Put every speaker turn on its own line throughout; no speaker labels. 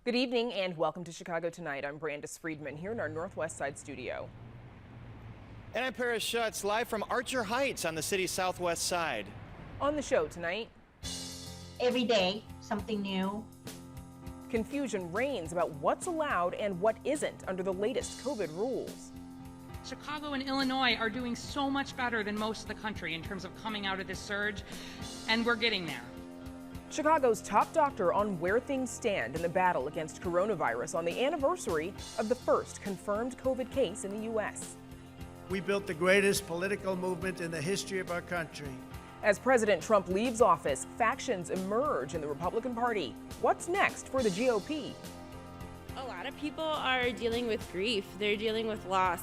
Good evening and welcome to Chicago Tonight. I'm Brandis Friedman here in our Northwest Side studio.
And I'm Paris Schutz, live from Archer Heights on the city's southwest side.
On the show tonight,
every day, something new.
Confusion reigns about what's allowed and what isn't under the latest COVID rules.
Chicago and Illinois are doing so much better than most of the country in terms of coming out of this surge, and we're getting there.
Chicago's top doctor on where things stand in the battle against coronavirus on the anniversary of the first confirmed COVID case in the U.S.
We built the greatest political movement in the history of our country.
As President Trump leaves office, factions emerge in the Republican Party. What's next for the GOP?
A lot of people are dealing with grief. They're dealing with loss.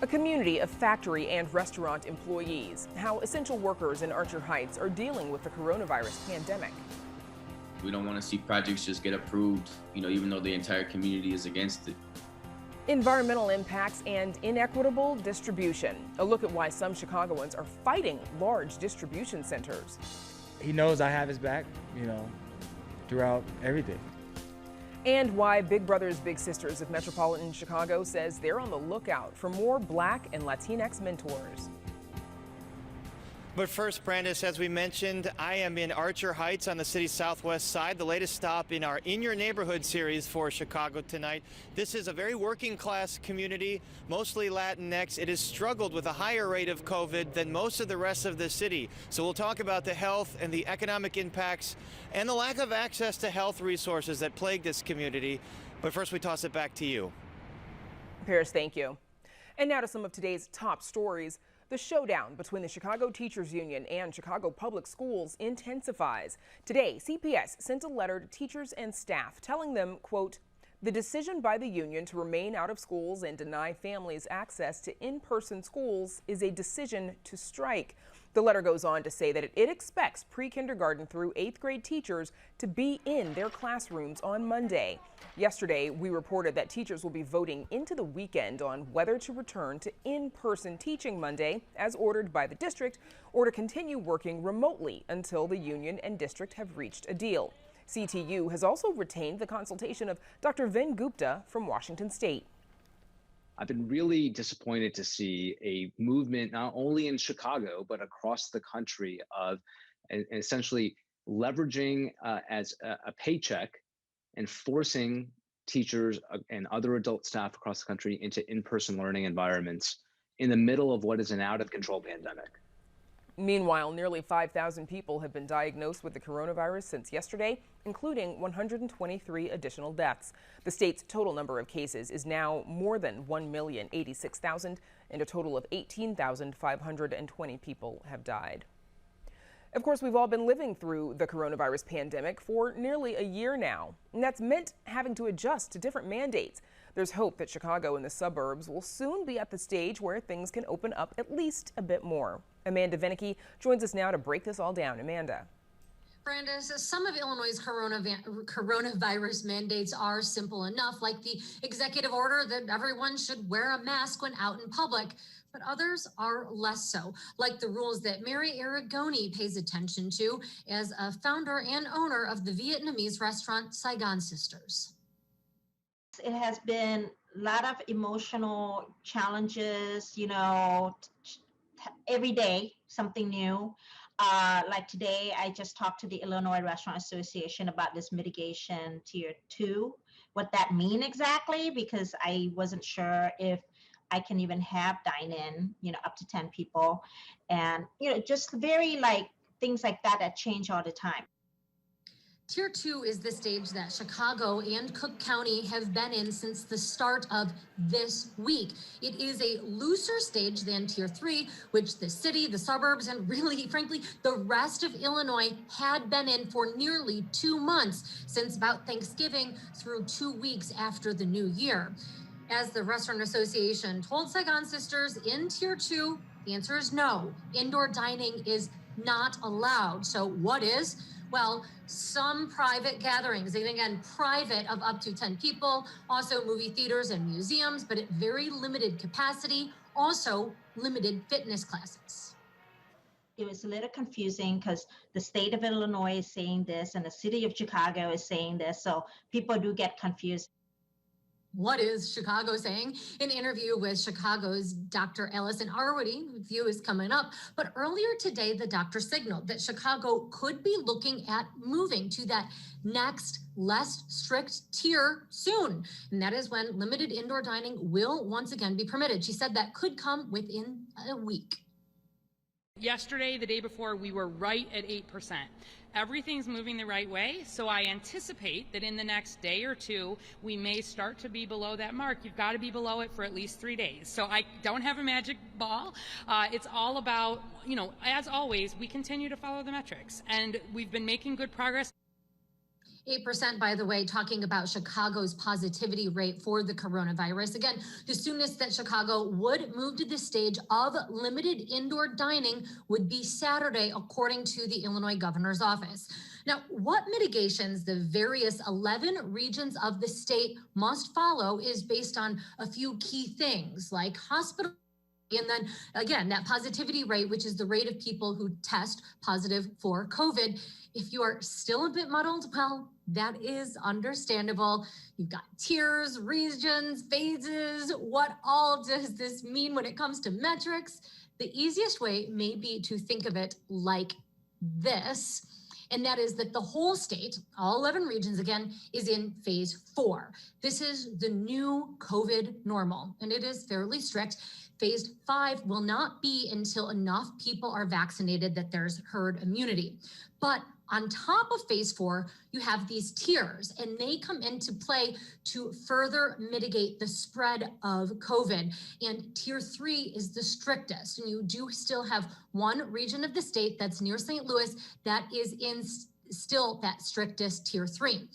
A community of factory and restaurant employees. How essential workers in Archer Heights are dealing with the coronavirus pandemic.
We don't want to see projects just get approved, even though the entire community is against it.
Environmental impacts and inequitable distribution. A look at why some Chicagoans are fighting large distribution centers.
He knows I have his back, throughout everything.
And why Big Brothers Big Sisters of Metropolitan Chicago says they're on the lookout for more Black and Latinx mentors.
But first, Brandis, as we mentioned, I am in Archer Heights on the city's southwest side, the latest stop in our In Your Neighborhood series for Chicago Tonight. This is a very working class community, mostly Latinx. It has struggled with a higher rate of COVID than most of the rest of the city. So we'll talk about the health and the economic impacts and the lack of access to health resources that plague this community. But first, we toss it back to you.
Paris, thank you. And now to some of today's top stories. The showdown between the Chicago Teachers Union and Chicago Public Schools intensifies. Today, CPS sent a letter to teachers and staff telling them, quote, the decision by the union to remain out of schools and deny families access to in-person schools is a decision to strike. The letter goes on to say that it expects pre-kindergarten through 8th grade teachers to be in their classrooms on Monday. Yesterday, we reported that teachers will be voting into the weekend on whether to return to in-person teaching Monday, as ordered by the district, or to continue working remotely until the union and district have reached a deal. CTU has also retained the consultation of Dr. Vin Gupta from Washington State.
I've been really disappointed to see a movement not only in Chicago, but across the country of essentially leveraging as a paycheck and forcing teachers and other adult staff across the country into in-person learning environments in the middle of what is an out-of-control pandemic.
Meanwhile, nearly 5,000 people have been diagnosed with the coronavirus since yesterday, including 123 additional deaths. The state's total number of cases is now more than 1,086,000, and a total of 18,520 people have died. Of course, we've all been living through the coronavirus pandemic for nearly a year now, and that's meant having to adjust to different mandates. There's hope that Chicago and the suburbs will soon be at the stage where things can open up at least a bit more. Amanda Vinicky joins us now to break this all down. Amanda.
Brandis, some of Illinois' coronavirus mandates are simple enough, like the executive order that everyone should wear a mask when out in public. But others are less so, like the rules that Mary Aragoni pays attention to as a founder and owner of the Vietnamese restaurant Saigon Sisters.
It has been a lot of emotional challenges, every day, something new. Like today, I just talked to the Illinois Restaurant Association about this mitigation tier 2, what that mean exactly, because I wasn't sure if I can even have dine-in, up to 10 people. And, just very things like that change all the time.
Tier 2 is the stage that Chicago and Cook County have been in since the start of this week. It is a looser stage than Tier 3, which the city, the suburbs, and really, frankly, the rest of Illinois had been in for nearly 2 months, since about Thanksgiving through 2 weeks after the new year. As the Restaurant Association told Saigon Sisters, in Tier 2, the answer is no. Indoor dining is not allowed. So what is? Well, some private gatherings, and again, private of up to 10 people, also movie theaters and museums, but at very limited capacity, also limited fitness classes.
it was a little confusing because the state of Illinois is saying this and the city of Chicago is saying this. So people do get confused.
What is Chicago saying? An interview with Chicago's Dr. Allison Arwady, view is coming up. But earlier today, the doctor signaled that Chicago could be looking at moving to that next, less strict tier soon. And that is when limited indoor dining will once again be permitted. She said that could come within a week.
Yesterday, the day before, we were right at 8%. Everything's moving the right way, so I anticipate that in the next day or two, we may start to be below that mark. You've got to be below it for at least 3 days. So I don't have a magic ball. It's all about, as always, we continue to follow the metrics, and we've been making good progress.
8%, by the way, talking about Chicago's positivity rate for the coronavirus. Again, the soonest that Chicago would move to the stage of limited indoor dining would be Saturday, according to the Illinois governor's office. Now, what mitigations the various 11 regions of the state must follow is based on a few key things like hospital. And then again, that positivity rate, which is the rate of people who test positive for COVID. If you are still a bit muddled, well, that is understandable. You've got tiers, regions, phases. What all does this mean when it comes to metrics? The easiest way may be to think of it like this. And that is that the whole state, all 11 regions again, is in phase 4. This is the new COVID normal, and it is fairly strict. Phase 5 will not be until enough people are vaccinated that there's herd immunity. But on top of phase 4, you have these tiers, and they come into play to further mitigate the spread of COVID. And tier 3 is the strictest. And you do still have one region of the state that's near St. Louis that is in still that strictest tier 3.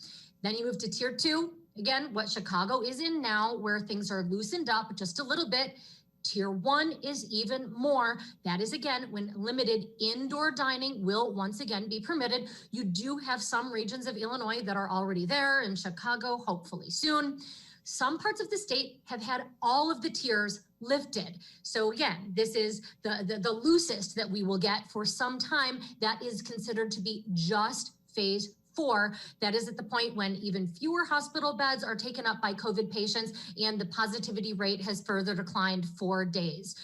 Then you move to tier 2, again, what Chicago is in now, where things are loosened up just a little bit. Tier 1 is even more. That is, again, when limited indoor dining will once again be permitted. You do have some regions of Illinois that are already there, and Chicago, hopefully soon. Some parts of the state have had all of the tiers lifted. So again, this is the loosest that we will get for some time. That is considered to be just phase 4. That is at the point when even fewer hospital beds are taken up by COVID patients and the positivity rate has further declined 4 days.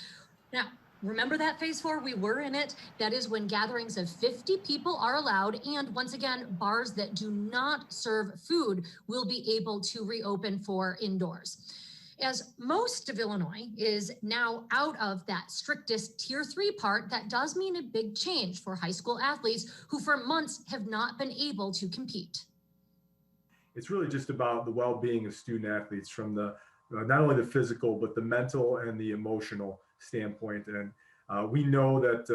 Now, remember that phase 4, we were in it. That is when gatherings of 50 people are allowed. And once again, bars that do not serve food will be able to reopen for indoors. As most of Illinois is now out of that strictest tier 3 part, that does mean a big change for high school athletes who for months have not been able to compete.
It's really just about the well-being of student athletes from the not only the physical, but the mental and the emotional standpoint. And we know that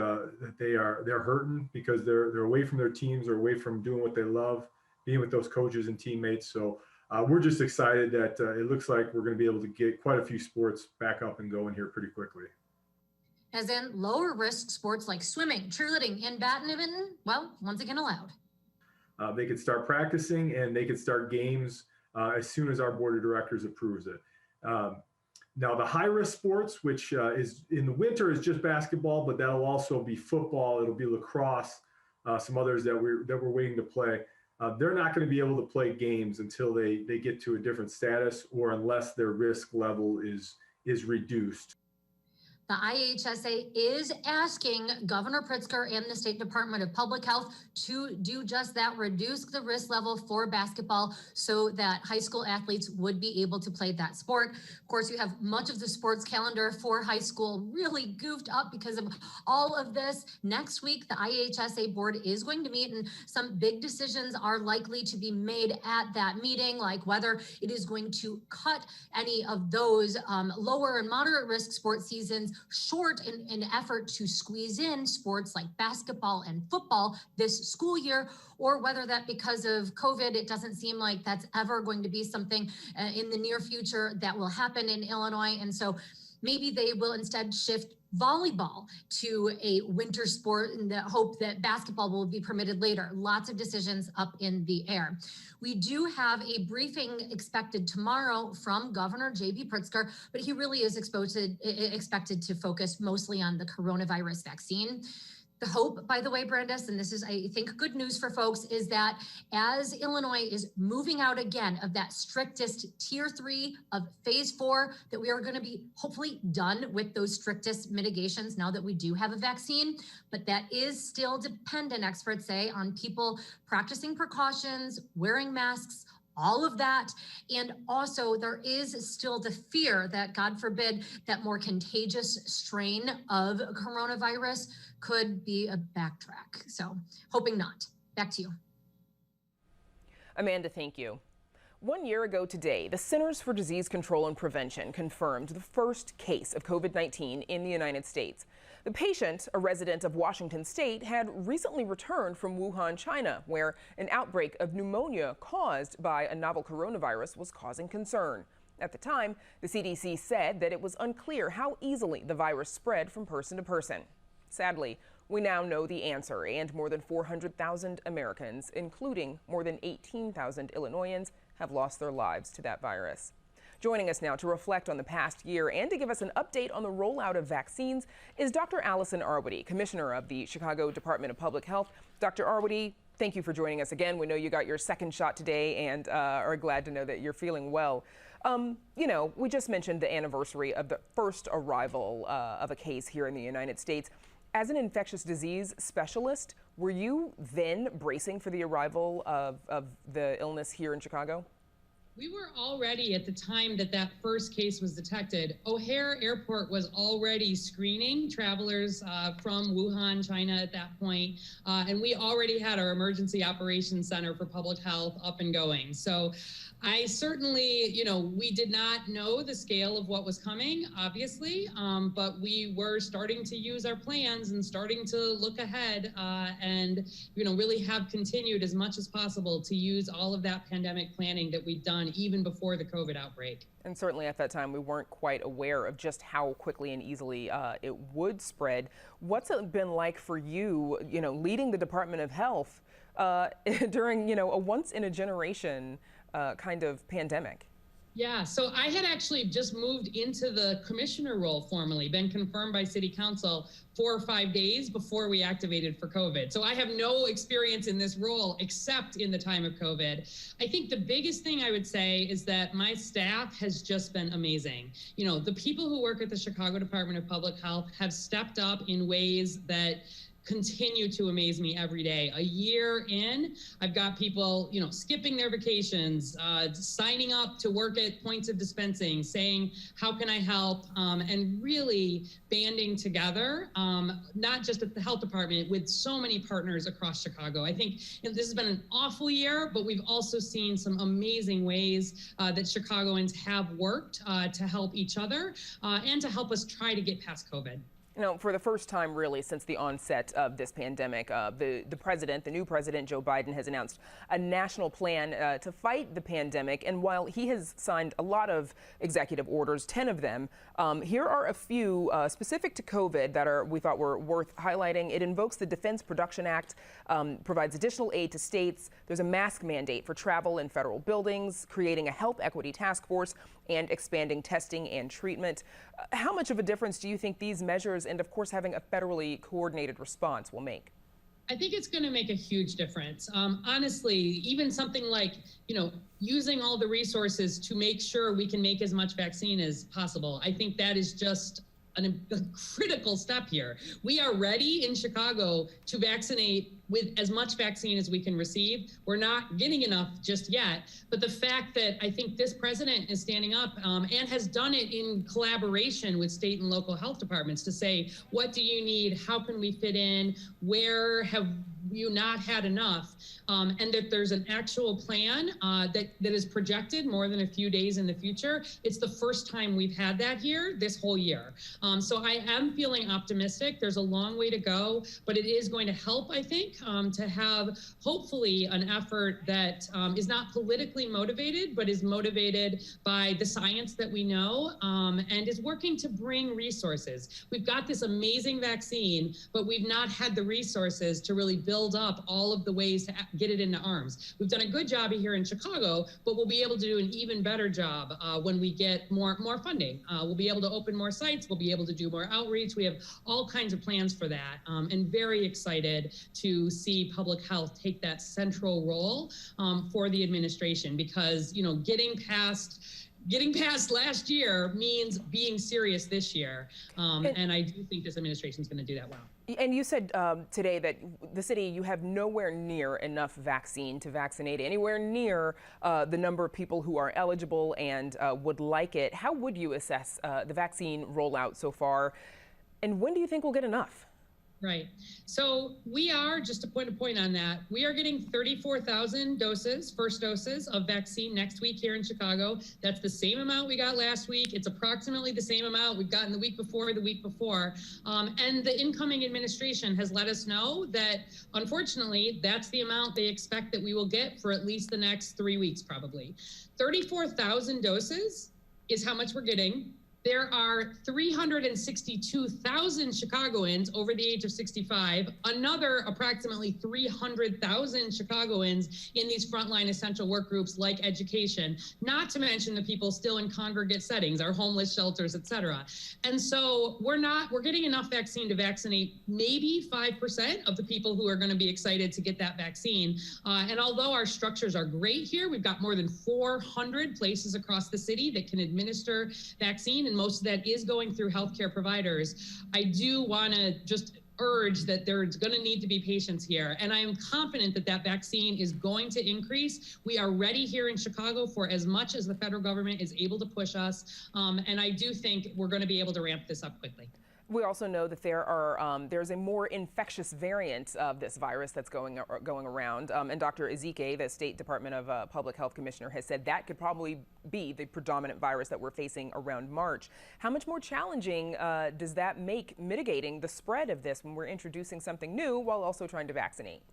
they're hurting because they're away from their teams, or away from doing what they love, being with those coaches and teammates. So we're just excited that it looks like we're going to be able to get quite a few sports back up and going here pretty quickly.
As in lower risk sports like swimming, cheerleading, and badminton, well, once again allowed.
They could start practicing and they could start games as soon as our board of directors approves it. Now the high risk sports, which is in the winter, is just basketball, but that'll also be football. It'll be lacrosse, some others that we're waiting to play. They're not going to be able to play games until they get to a different status, or unless their risk level is reduced.
The IHSA is asking Governor Pritzker and the State Department of Public Health to do just that, reduce the risk level for basketball so that high school athletes would be able to play that sport. Of course, you have much of the sports calendar for high school really goofed up because of all of this. Next week, the IHSA board is going to meet, and some big decisions are likely to be made at that meeting, like whether it is going to cut any of those lower and moderate risk sports seasons short in an effort to squeeze in sports like basketball and football this school year, or whether that because of COVID, it doesn't seem like that's ever going to be something in the near future that will happen in Illinois. And so maybe they will instead shift volleyball to a winter sport in the hope that basketball will be permitted later. Lots of decisions up in the air. We do have a briefing expected tomorrow from Governor J.B. Pritzker, but he really is expected to focus mostly on the coronavirus vaccine. The hope, by the way, Brandis, and this is, I think, good news for folks, is that as Illinois is moving out again of that strictest tier 3 of phase 4, that we are going to be hopefully done with those strictest mitigations now that we do have a vaccine. But that is still dependent, experts say, on people practicing precautions, wearing masks, all of that. And also there is still the fear that, God forbid, that more contagious strain of coronavirus could be a backtrack. So hoping not. Back to you.
Amanda, thank you. 1 year ago today, the Centers for Disease Control and Prevention confirmed the first case of COVID-19 in the United States. The patient, a resident of Washington State, had recently returned from Wuhan, China, where an outbreak of pneumonia caused by a novel coronavirus was causing concern. At the time, the CDC said that it was unclear how easily the virus spread from person to person. Sadly, we now know the answer, and more than 400,000 Americans, including more than 18,000 Illinoisans, have lost their lives to that virus. Joining us now to reflect on the past year and to give us an update on the rollout of vaccines is Dr. Allison Arwady, Commissioner of the Chicago Department of Public Health. Dr. Arwady, thank you for joining us again. We know you got your second shot today and are glad to know that you're feeling well. You know, we just mentioned the anniversary of the first arrival of a case here in the United States. As an infectious disease specialist, were you then bracing for the arrival of the illness here in Chicago?
We were already, at the time that that first case was detected, O'Hare Airport was already screening travelers from Wuhan, China at that point. And we already had our Emergency Operations Center for Public Health up and going. So I certainly, you know, we did not know the scale of what was coming, obviously, but we were starting to use our plans and starting to look ahead and, you know, really have continued as much as possible to use all of that pandemic planning that we'd done even before the COVID outbreak.
And certainly at that time, we weren't quite aware of just how quickly and easily it would spread. What's it been like for you, you know, leading the Department of Health during, you know, a once in a generation kind of pandemic?
Yeah, so I had actually just moved into the commissioner role formally, been confirmed by City Council 4 or 5 days before we activated for COVID. So I have no experience in this role except in the time of COVID. I think the biggest thing I would say is that my staff has just been amazing. You know, the people who work at the Chicago Department of Public Health have stepped up in ways that continue to amaze me every day. A year in, I've got people, you know, skipping their vacations, signing up to work at points of dispensing, saying, how can I help? And really banding together, not just at the health department, with so many partners across Chicago. I think this has been an awful year, but we've also seen some amazing ways that Chicagoans have worked to help each other and to help us try to get past COVID.
You know, for the first time really since the onset of this pandemic, the new president, Joe Biden, has announced a national plan to fight the pandemic. And while he has signed a lot of executive orders, 10 of them, here are a few specific to COVID that we thought were worth highlighting. It invokes the Defense Production Act, provides additional aid to states. There's a mask mandate for travel in federal buildings, creating a health equity task force, and expanding testing and treatment. How much of a difference do you think these measures and, of course, having a federally coordinated response will make?
I think it's going to make a huge difference. Honestly, even something like, you know, using all the resources to make sure we can make as much vaccine as possible. I think that is just a critical step here. We are ready in Chicago to vaccinate with as much vaccine as we can receive. We're not getting enough just yet, but the fact that I think this president is standing up and has done it in collaboration with state and local health departments to say, what do you need? How can we fit in? Where have you not had enough? And that there's an actual plan that is projected more than a few days in the future. It's the first time we've had that here this whole year. So I am feeling optimistic. There's a long way to go, but it is going to help, I think, to have hopefully an effort that is not politically motivated, but is motivated by the science that we know and is working to bring resources. We've got this amazing vaccine, but we've not had the resources to really build build up all of the ways to get it into arms. We've done a good job here in Chicago, but we'll be able to do an even better job when we get more funding. We'll be able to open more sites. We'll be able to do more outreach. We have all kinds of plans for that, and very excited to see public health take that central role for the administration, because, you know, getting past last year means being serious this year. And I do think this administration is going to do that well.
And you said today that the city, you have nowhere near enough vaccine to vaccinate anywhere near the number of people who are eligible and would like it. How would you assess the vaccine rollout so far? And when do you think we'll get enough?
Right. So we are, just to point on that, we are getting 34,000 doses, first doses of vaccine next week here in Chicago. That's the same amount we got last week. It's approximately the same amount we've gotten the week before. And the incoming administration has let us know that, unfortunately, that's the amount they expect that we will get for at least the next 3 weeks, probably. 34,000 doses is how much we're getting. There are 362,000 Chicagoans over the age of 65, another approximately 300,000 Chicagoans in these frontline essential work groups like education, not to mention the people still in congregate settings, our homeless shelters, et cetera. And so we're getting enough vaccine to vaccinate maybe 5% of the people who are going to be excited to get that vaccine. And although our structures are great here, we've got more than 400 places across the city that can administer vaccine, and most of that is going through healthcare providers. I do want to just urge that there's going to need to be patience here. And I am confident that that vaccine is going to increase. We are ready here in Chicago for as much as the federal government is able to push us. And I do think we're going to be able to ramp this up quickly.
We also know that there's a more infectious variant of this virus that's going around. And Dr. Ezike, the State Department of Public Health Commissioner, has said that could probably be the predominant virus that we're facing around March. How much more challenging does that make mitigating the spread of this when we're introducing something new while also trying to vaccinate?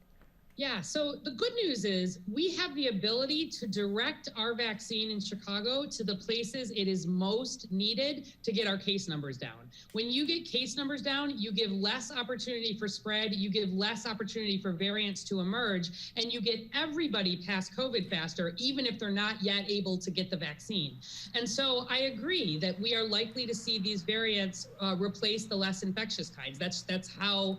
Yeah, so the good news is we have the ability to direct our vaccine in Chicago to the places it is most needed to get our case numbers down. When you get case numbers down, you give less opportunity for spread, you give less opportunity for variants to emerge, and you get everybody past COVID faster, even if they're not yet able to get the vaccine. And so I agree that we are likely to see these variants replace the less infectious kinds. That's how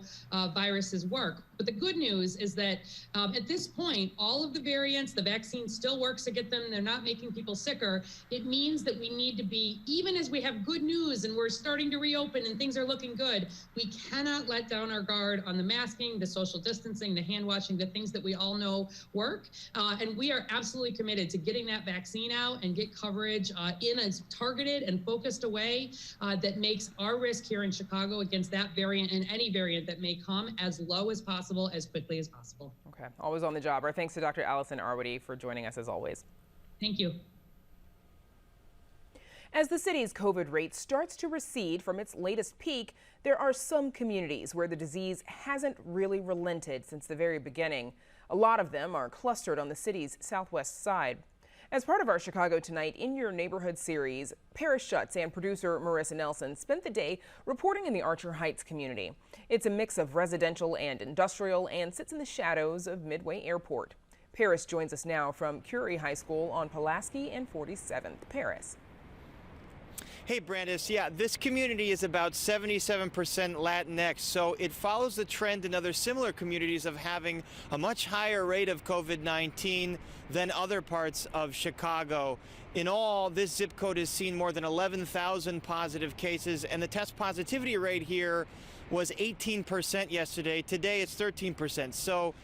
viruses work. But the good news is that at this point, all of the variants, the vaccine still works to get them. They're not making people sicker. It means that we need to be, even as we have good news and we're starting to reopen and things are looking good, we cannot let down our guard on the masking, the social distancing, the hand washing, the things that we all know work. And we are absolutely committed to getting that vaccine out and get coverage in a targeted and focused a way that makes our risk here in Chicago against that variant and any variant that may come as low as possible, as quickly as possible.
Okay, always on the job. Our thanks to Dr. Allison Arwady for joining us as always.
Thank you.
As the city's COVID rate starts to recede from its latest peak, there are some communities where the disease hasn't really relented since the very beginning. A lot of them are clustered on the city's southwest side. As part of our Chicago Tonight in Your Neighborhood series, Paris Schutz and producer Marissa Nelson spent the day reporting in the Archer Heights community. It's a mix of residential and industrial and sits in the shadows of Midway Airport. Paris joins us now from Curie High School on Pulaski and 47th. Paris.
Hey, Brandis. Yeah, this community is about 77% Latinx, so it follows the trend in other similar communities of having a much higher rate of COVID-19 than other parts of Chicago. In all, this zip code has seen more than 11,000 positive cases, and the test positivity rate here was 18% yesterday. Today, it's 13%. So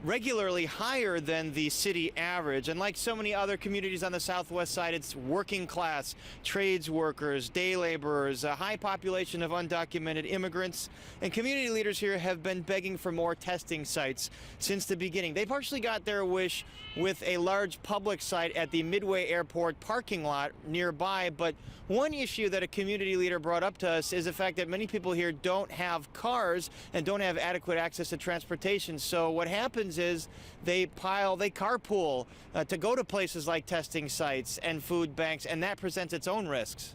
regularly higher than the city average. And like so many other communities on the southwest side, it's working class, trades workers, day laborers, a high population of undocumented immigrants. And community leaders here have been begging for more testing sites since the beginning. They partially got their wish with a large public site at the Midway Airport parking lot nearby. But one issue that a community leader brought up to us is the fact that many people here don't have cars and don't have adequate access to transportation. So what happens is they carpool to go to places like testing sites and food banks, and that presents its own risks.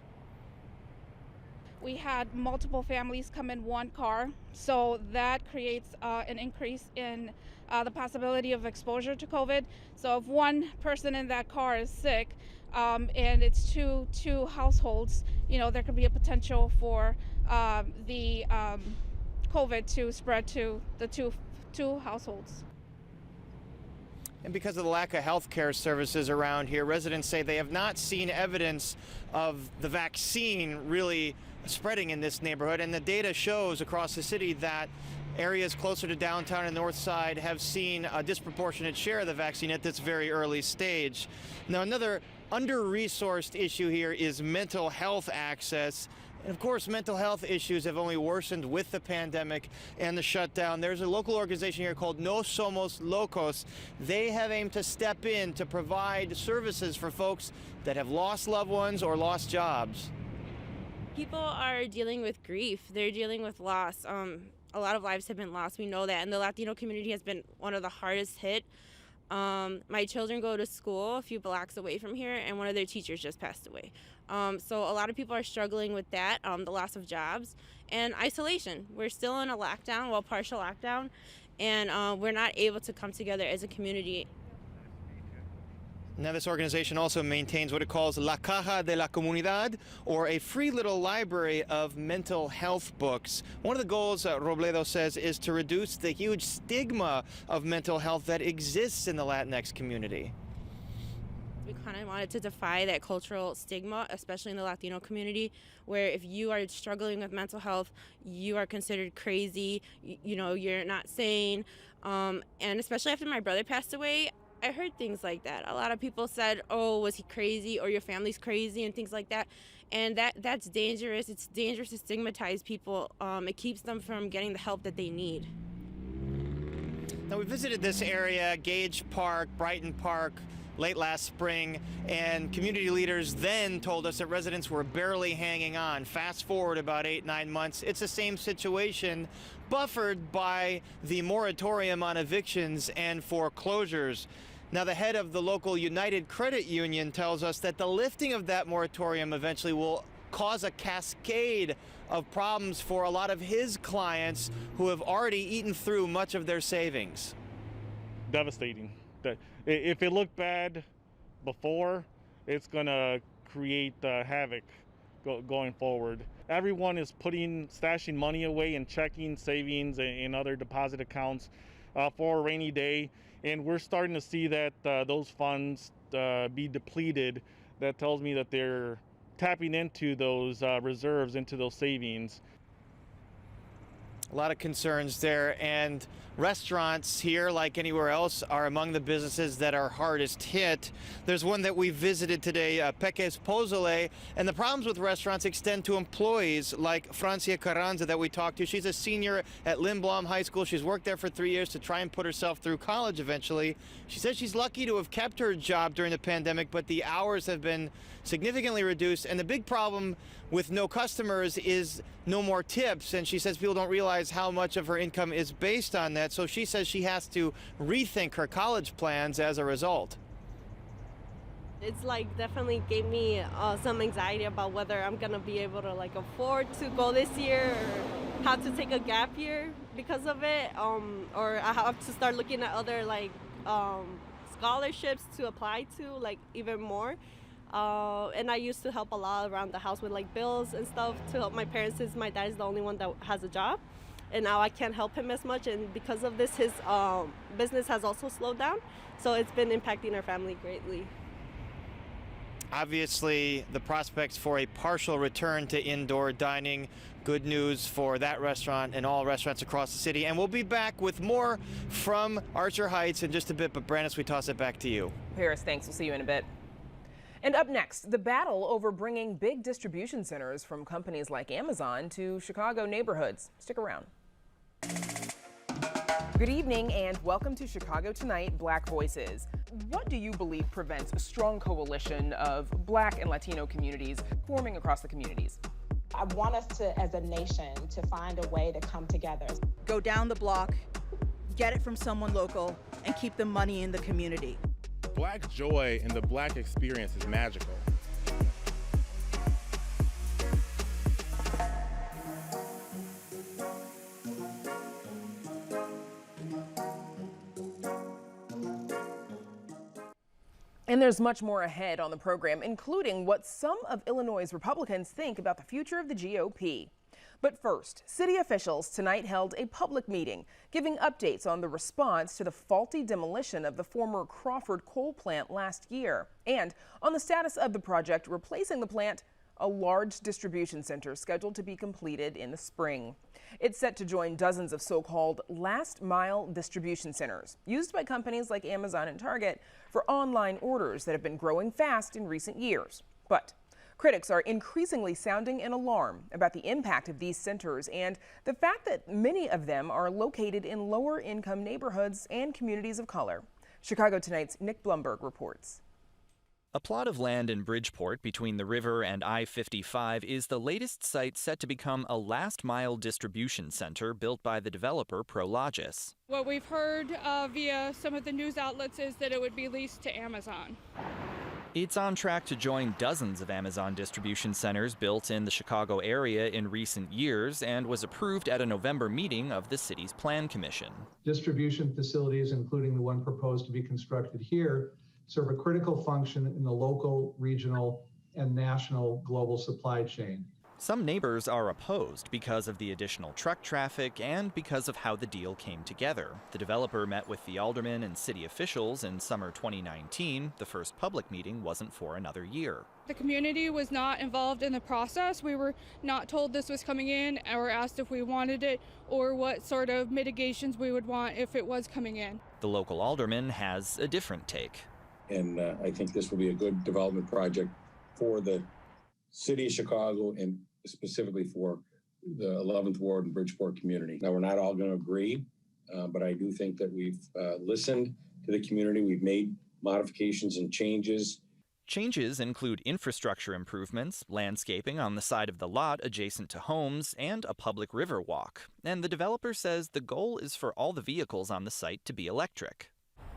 we had multiple families come in one car, so that creates an increase in the possibility of exposure to COVID. So if one person in that car is sick, and it's two households, there could be a potential for the COVID to spread to the two households.
And because of the lack of health care services around here, residents say they have not seen evidence of the vaccine really spreading in this neighborhood. And the data shows across the city that areas closer to downtown and north side have seen a disproportionate share of the vaccine at this very early stage. Now, another under-resourced issue here is mental health access. And of course, mental health issues have only worsened with the pandemic and the shutdown. There's a local organization here called No Somos Locos. They have aimed to step in to provide services for folks that have lost loved ones or lost jobs.
People are dealing with grief. They're dealing with loss. A lot of lives have been lost. We know that. And the Latino community has been one of the hardest hit. My children go to school a few blocks away from here, and one of their teachers just passed away. So a lot of people are struggling with that, the loss of jobs and isolation. We're still in a lockdown, partial lockdown, and we're not able to come together as a community.
Now, this organization also maintains what it calls La Caja de la Comunidad, or a free little library of mental health books. One of the goals, Robledo says, is to reduce the huge stigma of mental health that exists in the Latinx community.
We kind of wanted to defy that cultural stigma, especially in the Latino community, where if you are struggling with mental health, you are considered crazy, you're not sane. And especially after my brother passed away, I heard things like that. A lot of people said, oh, was he crazy, or your family's crazy, and things like that. And that's dangerous. It's dangerous to stigmatize people. It keeps them from getting the help that they need.
Now, we visited this area, Gage Park, Brighton Park, late last spring, and community leaders then told us that residents were barely hanging on. Fast forward about 8-9 months, it's the same situation, buffered by the moratorium on evictions and foreclosures. Now, the head of the local United Credit Union tells us that the lifting of that moratorium eventually will cause a cascade of problems for a lot of his clients who have already eaten through much of their savings.
Devastating. If it looked bad before, it's going to create havoc going forward. Everyone is stashing money away in checking, savings, and other deposit accounts for a rainy day. And we're starting to see that those funds be depleted. That tells me that they're tapping into those reserves, into those savings.
A lot of concerns there, and restaurants here, like anywhere else, are among the businesses that are hardest hit. There's one that we visited today, Peque's Pozole, and the problems with restaurants extend to employees like Francia Carranza that we talked to. She's a senior at Lindblom High School. She's worked there for 3 years to try and put herself through college eventually. She says she's lucky to have kept her job during the pandemic, but the hours have been significantly reduced, and the big problem with no customers is no more tips, and she says people don't realize how much of her income is based on that, so she says she has to rethink her college plans as a result.
It's definitely gave me some anxiety about whether I'm gonna be able to afford to go this year, or how to take a gap year because of it, or I have to start looking at other scholarships to apply to even more. And I used to help a lot around the house with bills and stuff to help my parents, since my dad is the only one that has a job, and now I can't help him as much, and because of this his business has also slowed down, so it's been impacting our family greatly.
Obviously, the prospects for a partial return to indoor dining, good news for that restaurant and all restaurants across the city. And we'll be back with more from Archer Heights in just a bit, but Brandis, we toss it back to you.
Paris, thanks. We'll see you in a bit. And up next, the battle over bringing big distribution centers from companies like Amazon to Chicago neighborhoods. Stick around. Good evening and welcome to Chicago Tonight, Black Voices. What do you believe prevents a strong coalition of Black and Latino communities forming across the communities?
I want us to, as a nation, to find a way to come together.
Go down the block, get it from someone local, and keep the money in the community.
Black joy and the Black experience is magical.
And there's much more ahead on the program, including what some of Illinois' Republicans think about the future of the GOP. But first, city officials tonight held a public meeting giving updates on the response to the faulty demolition of the former Crawford coal plant last year and on the status of the project replacing the plant, a large distribution center scheduled to be completed in the spring. It's set to join dozens of so-called last-mile distribution centers used by companies like Amazon and Target for online orders that have been growing fast in recent years. But critics are increasingly sounding an alarm about the impact of these centers and the fact that many of them are located in lower-income neighborhoods and communities of color. Chicago Tonight's Nick Blumberg reports.
A plot of land in Bridgeport between the river and I-55 is the latest site set to become a last-mile distribution center built by the developer Prologis.
What we've heard via some of the news outlets is that it would be leased to Amazon.
It's on track to join dozens of Amazon distribution centers built in the Chicago area in recent years and was approved at a November meeting of the city's Plan Commission.
Distribution facilities, including the one proposed to be constructed here, serve a critical function in the local, regional, and national global supply chain.
Some neighbors are opposed because of the additional truck traffic and because of how the deal came together. The developer met with the aldermen and city officials in summer 2019. The first public meeting wasn't for another year.
The community was not involved in the process. We were not told this was coming in or asked if we wanted it or what sort of mitigations we would want if it was coming in.
The local alderman has a different take.
And I think this will be a good development project for the city of Chicago and specifically for the 11th Ward and Bridgeport community. Now, we're not all going to agree, but I do think that we've listened to the community. We've made modifications and changes.
Changes include infrastructure improvements, landscaping on the side of the lot adjacent to homes, and a public river walk. And the developer says the goal is for all the vehicles on the site to be electric.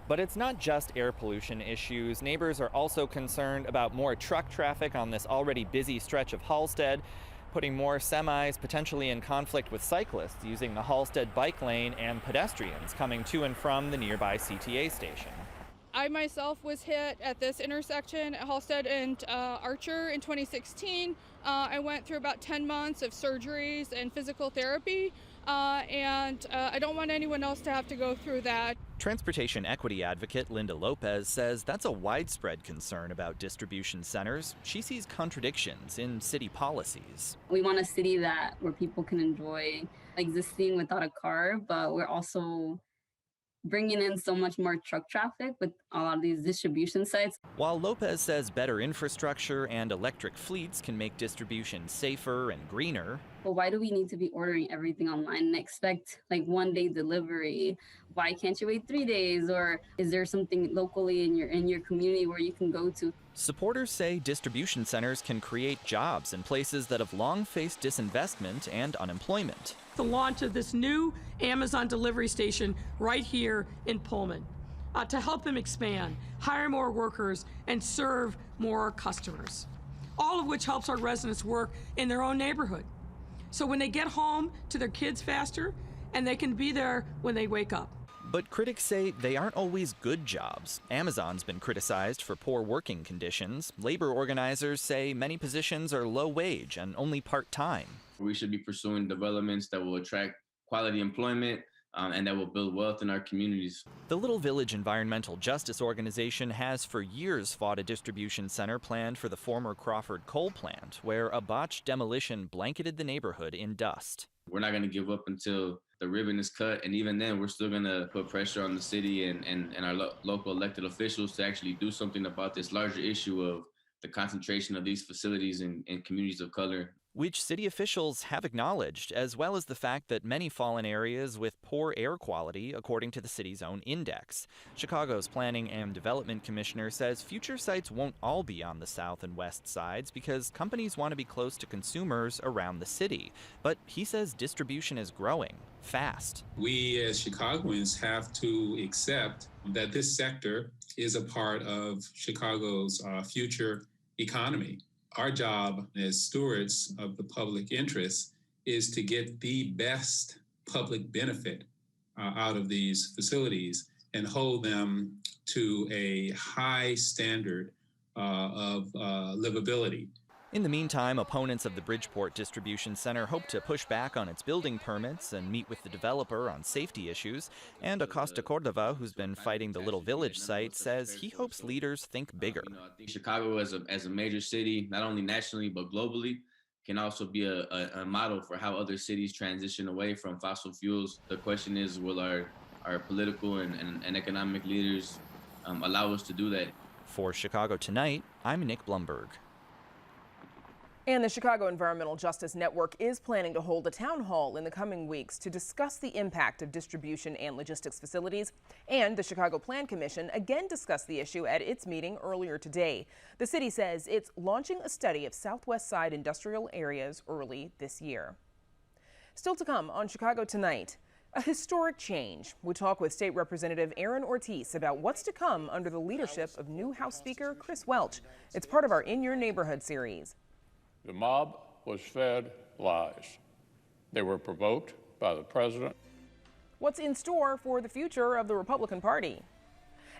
But it's not just air pollution issues. Neighbors are also concerned about more truck traffic on this already busy stretch of Halsted, putting more semis potentially in conflict with cyclists using the Halsted bike lane and pedestrians coming to and from the nearby CTA station.
I myself was hit at this intersection at Halsted and Archer in 2016. I went through about 10 months of surgeries and physical therapy, and I don't want anyone else to have to go through that.
Transportation equity advocate Linda Lopez says that's a widespread concern about distribution centers. She sees contradictions in city policies.
We want a city where people can enjoy existing without a car, but we're also bringing in so much more truck traffic with a lot of these distribution sites.
While Lopez says better infrastructure and electric fleets can make distribution safer and greener.
Well, why do we need to be ordering everything online and expect like one-day delivery? Why can't you wait 3 days? Or is there something locally in your community where you can go to?
Supporters say distribution centers can create jobs in places that have long faced disinvestment and unemployment.
The launch of this new Amazon delivery station right here in Pullman to help them expand, hire more workers, and serve more customers, all of which helps our residents work in their own neighborhood. So when they get home to their kids faster, and they can be there when they wake up.
But critics say they aren't always good jobs. Amazon's been criticized for poor working conditions. Labor organizers say many positions are low wage and only part-time.
We should be pursuing developments that will attract quality employment and that will build wealth in our communities.
The Little Village Environmental Justice Organization has for years fought a distribution center planned for the former Crawford coal plant, where a botched demolition blanketed the neighborhood in dust.
We're not going to give up until the ribbon is cut, and even then, we're still going to put pressure on the city and our local elected officials to actually do something about this larger issue of the concentration of these facilities in communities of color.
Which city officials have acknowledged, as well as the fact that many fall in areas with poor air quality, according to the city's own index. Chicago's Planning and Development Commissioner says future sites won't all be on the south and west sides because companies want to be close to consumers around the city. But he says distribution is growing fast.
We as Chicagoans have to accept that this sector is a part of Chicago's future economy. Our job as stewards of the public interest is to get the best public benefit out of these facilities and hold them to a high standard of livability.
In the meantime, opponents of the Bridgeport Distribution Center hope to push back on its building permits and meet with the developer on safety issues. And Acosta Cordova, who's been fighting the Little Village site, says he hopes leaders think bigger.
I think Chicago as a major city, not only nationally but globally, can also be a model for how other cities transition away from fossil fuels. The question is, will our political and economic leaders allow us to do that?
For Chicago Tonight, I'm Nick Blumberg.
And the Chicago Environmental Justice Network is planning to hold a town hall in the coming weeks to discuss the impact of distribution and logistics facilities. And the Chicago Plan Commission again discussed the issue at its meeting earlier today. The city says it's launching a study of Southwest Side industrial areas early this year. Still to come on Chicago Tonight, a historic change. We talk with State Representative Aaron Ortiz about what's to come under the leadership of new House Speaker Chris Welch. It's part of our In Your Neighborhood series.
The mob was fed lies. They were provoked by the president.
What's in store for the future of the Republican Party?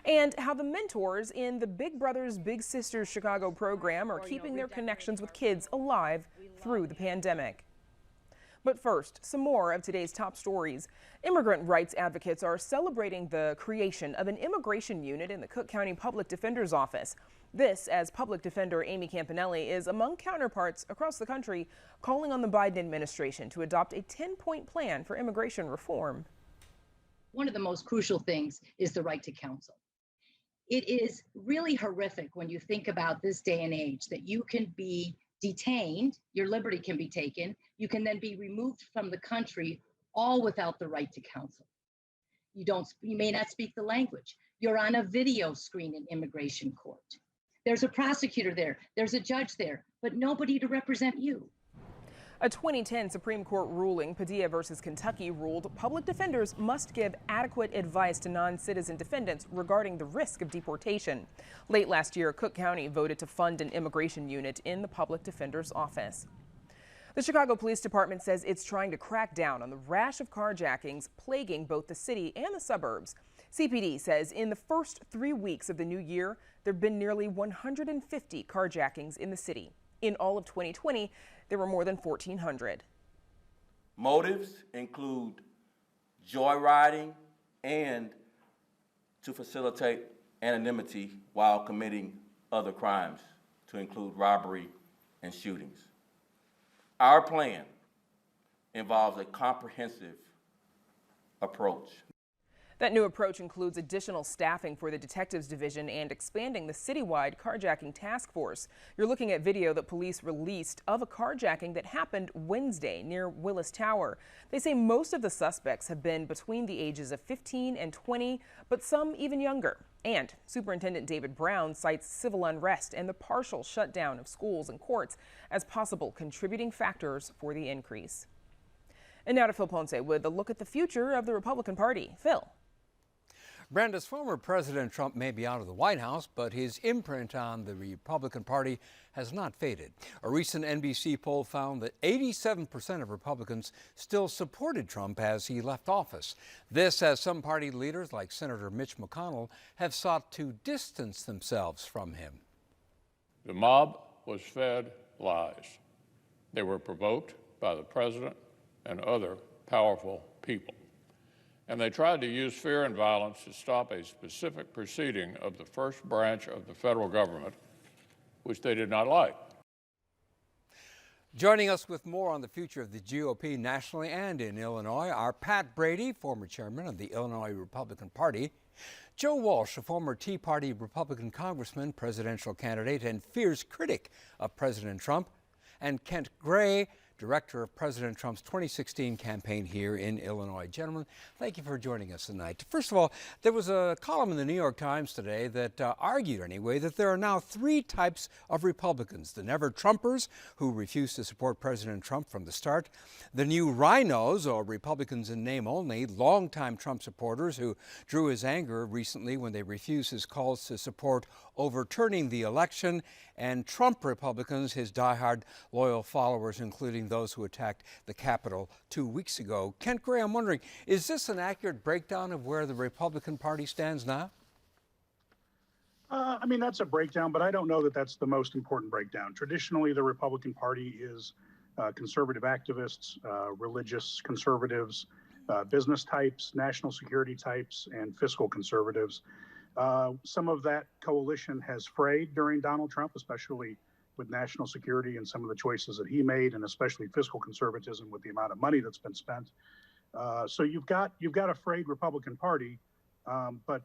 And how the mentors in the Big Brothers Big Sisters Chicago program are keeping their connections with kids alive through the pandemic. But first, some more of today's top stories. Immigrant rights advocates are celebrating the creation of an immigration unit in the Cook County Public Defender's Office. This, as Public Defender Amy Campanelli is among counterparts across the country calling on the Biden administration to adopt a 10-point plan for immigration reform.
One of the most crucial things is the right to counsel. It is really horrific when you think about this day and age that you can be detained, your liberty can be taken, you can then be removed from the country, all without the right to counsel. You may not speak the language. You're on a video screen in immigration court. There's a prosecutor there, there's a judge there, but nobody to represent you.
A 2010 Supreme Court ruling, Padilla versus Kentucky, ruled public defenders must give adequate advice to non-citizen defendants regarding the risk of deportation. Late last year, Cook County voted to fund an immigration unit in the public defender's office. The Chicago Police Department says it's trying to crack down on the rash of carjackings plaguing both the city and the suburbs. CPD says in the first 3 weeks of the new year, there have been nearly 150 carjackings in the city. In all of 2020, there were more than 1,400.
Motives include joyriding and to facilitate anonymity while committing other crimes, to include robbery and shootings. Our plan involves a comprehensive approach.
That new approach includes additional staffing for the Detectives Division and expanding the citywide carjacking task force. You're looking at video that police released of a carjacking that happened Wednesday near Willis Tower. They say most of the suspects have been between the ages of 15 and 20, but some even younger. And Superintendent David Brown cites civil unrest and the partial shutdown of schools and courts as possible contributing factors for the increase. And now to Phil Ponce with a look at the future of the Republican Party. Phil.
Branda's former President Trump may be out of the White House, but his imprint on the Republican Party has not faded. A recent NBC poll found that 87% of Republicans still supported Trump as he left office. This as some party leaders like Senator Mitch McConnell have sought to distance themselves from him.
The mob was fed lies. They were provoked by the president and other powerful people. And they tried to use fear and violence to stop a specific proceeding of the first branch of the federal government, which they did not like.
Joining us with more on the future of the GOP nationally and in Illinois are Pat Brady, former chairman of the Illinois Republican Party, Joe Walsh, a former Tea Party Republican congressman, presidential candidate, and fierce critic of President Trump, and Kent Gray, director of President Trump's 2016 campaign here in Illinois. Gentlemen, thank you for joining us tonight. First of all, there was a column in the New York Times today that argued anyway that there are now 3 types of Republicans: the never-Trumpers, who refuse to support President Trump from the start; the new rhinos, or Republicans in name only, longtime Trump supporters who drew his anger recently when they refused his calls to support overturning the election; and Trump Republicans, his diehard loyal followers, including those who attacked the Capitol 2 weeks ago. Kent Gray, I'm wondering, is this an accurate breakdown of where the Republican Party stands now?
I mean, that's a breakdown, but I don't know that that's the most important breakdown. Traditionally, the Republican Party is conservative activists, religious conservatives, business types, national security types, and fiscal conservatives. Some of that coalition has frayed during Donald Trump, especially with national security and some of the choices that he made, and especially fiscal conservatism with the amount of money that's been spent. So you've got a frayed Republican Party, but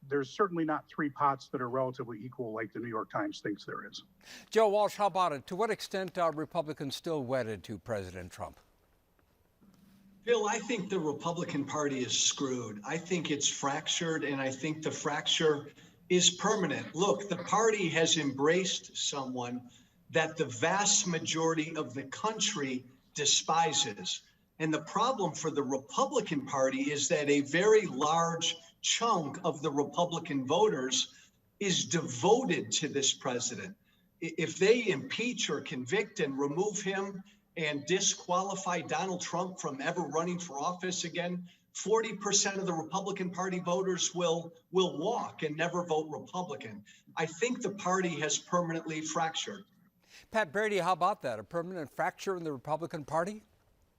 there's certainly not three pots that are relatively equal like the New York Times thinks there is.
Joe Walsh, how about it? To what extent are Republicans still wedded to President Trump?
Bill, I think the Republican Party is screwed. I think it's fractured, and I think the fracture is permanent. Look, the party has embraced someone that the vast majority of the country despises. And the problem for the Republican Party is that a very large chunk of the Republican voters is devoted to this president. If they impeach or convict and remove him and disqualify Donald Trump from ever running for office again, 40% of the Republican Party voters will walk and never vote Republican. I think the party has permanently fractured.
Pat Brady, how about that? A permanent fracture in the Republican Party?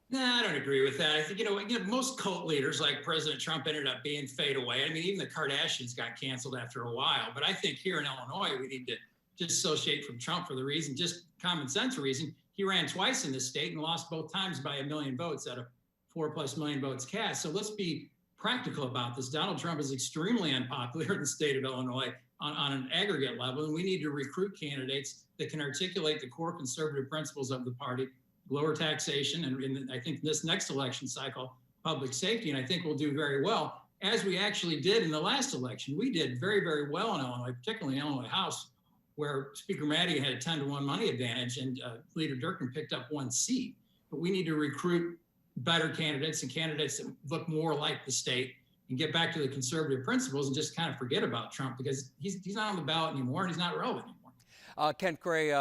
Nah, I don't agree with that. I think, most cult leaders like President Trump ended up being fade away. I mean, even the Kardashians got canceled after a while. But I think here in Illinois, we need to dissociate from Trump for the reason, just common sense reason. He ran twice in this state and lost both times by 1 million votes out of 4+ million votes cast. So let's be practical about this. Donald Trump is extremely unpopular in the state of Illinois on an aggregate level, and we need to recruit candidates that can articulate the core conservative principles of the party, lower taxation, and I think this next election cycle, public safety, and I think we'll do very well, as we actually did in the last election. We did very, very well in Illinois, particularly in Illinois House, where Speaker Madigan had a 10-to-1 money advantage and Leader Durkin picked up 1 seat. But we need to recruit better candidates and candidates that look more like the state and get back to the conservative principles and just kind of forget about Trump, because he's not on the ballot anymore and he's not relevant anymore.
Kent Gray,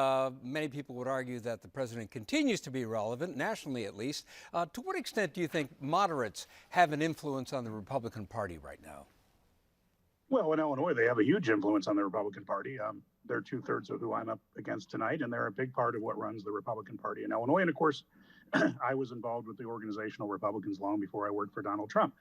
many people would argue that the president continues to be relevant, nationally at least. To what extent do you think moderates have an influence on the Republican Party right now?
Well, in Illinois, they have a huge influence on the Republican Party. They're 2/3 of who I'm up against tonight, and they're a big part of what runs the Republican Party in Illinois. And of course, I was involved with the organizational Republicans long before I worked for Donald Trump.